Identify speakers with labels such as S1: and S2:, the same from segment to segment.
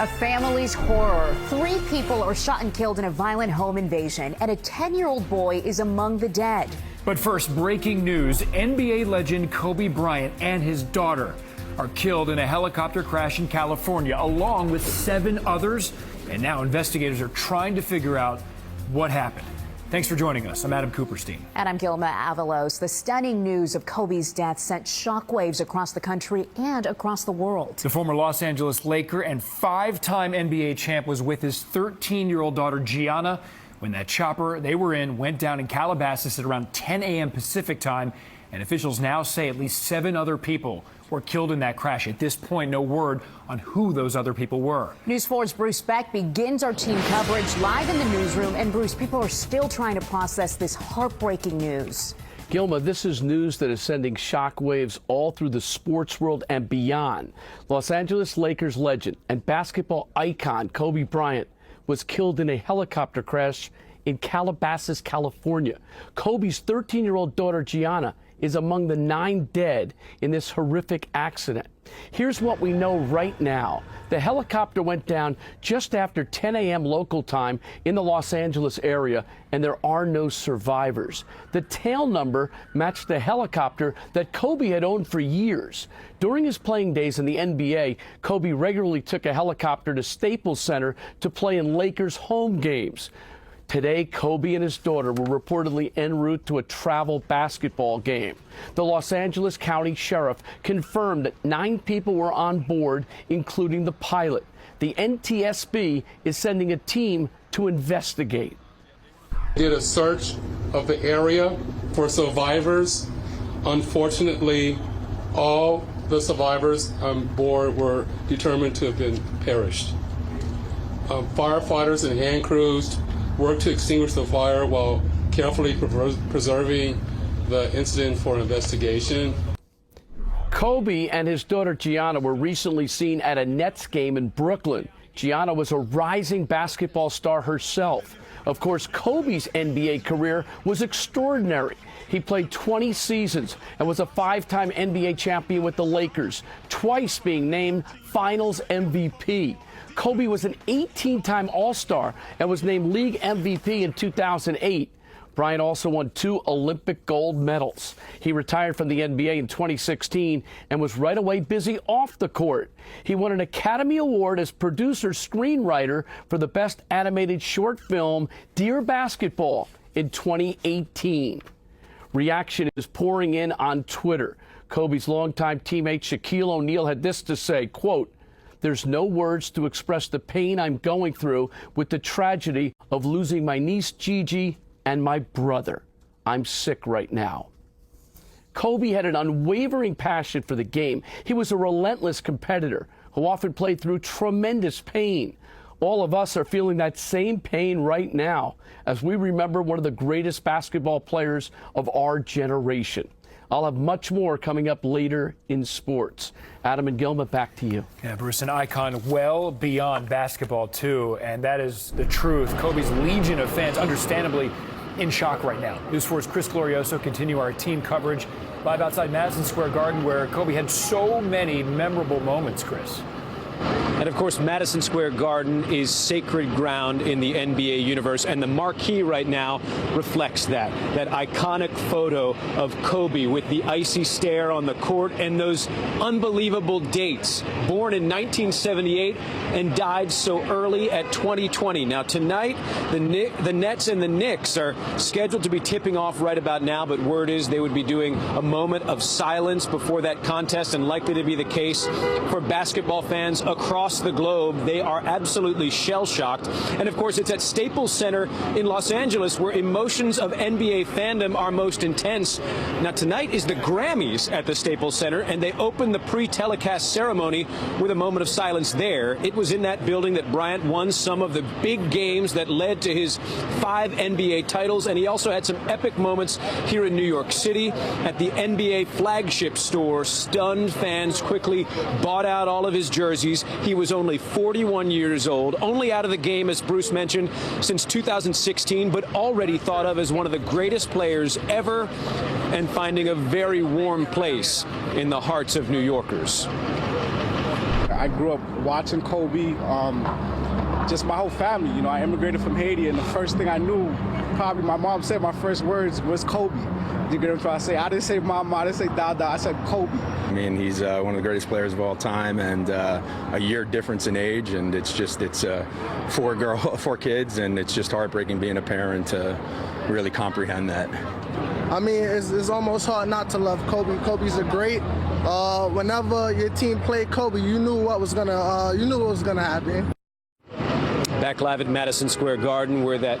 S1: A family's horror. 3 people are shot and killed in a violent home invasion, and a 10-year-old boy is among the dead.
S2: But first, breaking news. NBA legend Kobe Bryant and his daughter are killed in a helicopter crash in California, along with 7 others. And now investigators are trying to figure out what happened. Thanks for joining us. I'm Adam Cooperstein.
S1: And I'm Gilma Avalos. The stunning news of Kobe's death sent shockwaves across the country and across the world.
S2: The former Los Angeles Laker and 5-time NBA champ was with his 13-year-old daughter, Gianna, when that chopper they were in went down in Calabasas at around 10 a.m. Pacific time. And officials now say at least 7 other people were killed in that crash. At this point, no word on who those other people were.
S1: News 4's Bruce Beck begins our team coverage live in the newsroom. And Bruce, people are still trying to process this heartbreaking news.
S3: Gilma, this is news that is sending shockwaves all through the sports world and beyond. Los Angeles Lakers legend and basketball icon Kobe Bryant was killed in a helicopter crash in Calabasas, California. Kobe's 13-year-old daughter, Gianna, is among the 9 dead in this horrific accident. Here's what we know right now. The helicopter went down just after 10 a.m. local time in the Los Angeles area, and there are no survivors. The tail number matched the helicopter that Kobe had owned for years. During his playing days in the NBA, Kobe regularly took a helicopter to Staples Center to play in Lakers home games. Today, Kobe and his daughter were reportedly en route to a travel basketball game. The Los Angeles County Sheriff confirmed that 9 people were on board, including the pilot. The NTSB is sending a team to investigate.
S4: Did a search of the area for survivors. Unfortunately, all the survivors on board were determined to have been perished. Firefighters and hand crews worked to extinguish the fire while carefully preserving the incident for investigation.
S3: Kobe and his daughter Gianna were recently seen at a Nets game in Brooklyn. Gianna was a rising basketball star herself. Of course, Kobe's NBA career was extraordinary. He played 20 seasons and was a 5-time NBA champion with the Lakers, twice being named Finals MVP. Kobe was an 18-time All-Star and was named League MVP in 2008. Bryant also won 2 Olympic gold medals. He retired from the NBA in 2016 and was right away busy off the court. He won an Academy Award as producer-screenwriter for the Best Animated Short Film, Dear Basketball, in 2018. Reaction is pouring in on Twitter. Kobe's longtime teammate Shaquille O'Neal had this to say, quote, "There's no words to express the pain I'm going through with the tragedy of losing my niece Gigi and my brother. I'm sick right now." Kobe had an unwavering passion for the game. He was a relentless competitor who often played through tremendous pain. All of us are feeling that same pain right now as we remember one of the greatest basketball players of our generation. I'll have much more coming up later in sports. Adam and Gilma, back to you.
S2: Yeah, Bruce, an icon well beyond basketball, too. And that is the truth. Kobe's legion of fans, understandably, in shock right now. News 4's Chris Glorioso continue our team coverage live outside Madison Square Garden, where Kobe had so many memorable moments, Chris.
S5: And of course, Madison Square Garden is sacred ground in the NBA universe, and the marquee right now reflects that iconic photo of Kobe with the icy stare on the court and those unbelievable dates. Born in 1978 and died so early at 2020. Now tonight, the Nets and the Knicks are scheduled to be tipping off right about now, but word is they would be doing a moment of silence before that contest, and likely to be the case for basketball fans across the globe. They are absolutely shell-shocked. And of course, it's at Staples Center in Los Angeles where emotions of NBA fandom are most intense. Now tonight is the Grammys at the Staples Center, and they opened the pre-telecast ceremony with a moment of silence there. It was in that building that Bryant won some of the big games that led to his 5 NBA titles, and he also had some epic moments here in New York City at the NBA flagship store. Stunned fans quickly bought out all of his jerseys. He was only 41 years old, only out of the game, as Bruce mentioned, since 2016, but already thought of as one of the greatest players ever and finding a very warm place in the hearts of New Yorkers.
S6: I grew up watching Kobe, just my whole family. You know, I immigrated from Haiti, and the first thing I knew, probably my mom said my first words was Kobe. You get what I'm trying to say? I didn't say mama, I didn't say dada, I said Kobe.
S7: I mean, he's one of the greatest players of all time, and a year difference in age, and it's 4 kids, and it's just heartbreaking being a parent to really comprehend that.
S8: I mean, it's almost hard not to love Kobe. Kobe's a great. Whenever your team played Kobe, you knew what was gonna happen.
S5: Back live at Madison Square Garden, where that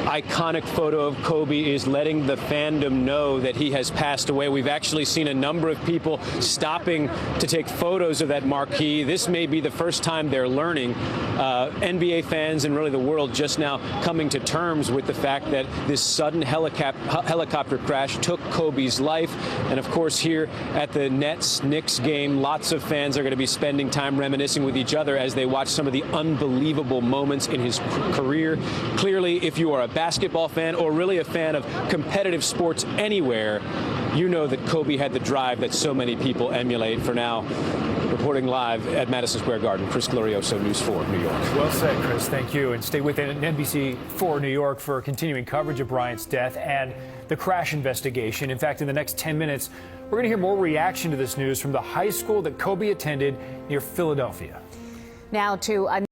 S5: iconic photo of Kobe is letting the fandom know that he has passed away. We've actually seen a number of people stopping to take photos of that marquee. This may be the first time they're learning. NBA fans and really the world just now coming to terms with the fact that this sudden helicopter crash took Kobe's life. And of course, here at the Nets-Knicks game, lots of fans are going to be spending time reminiscing with each other as they watch some of the unbelievable moments in his career. Clearly, if you are a basketball fan or really a fan of competitive sports anywhere, you know that Kobe had the drive that so many people emulate. For now, reporting live at Madison Square Garden, Chris Glorioso, News 4, New York.
S2: Well said, Chris. Thank you. And stay with NBC4 New York for continuing coverage of Bryant's death and the crash investigation. In fact, in the next 10 minutes, we're going to hear more reaction to this news from the high school that Kobe attended near Philadelphia.
S1: Now to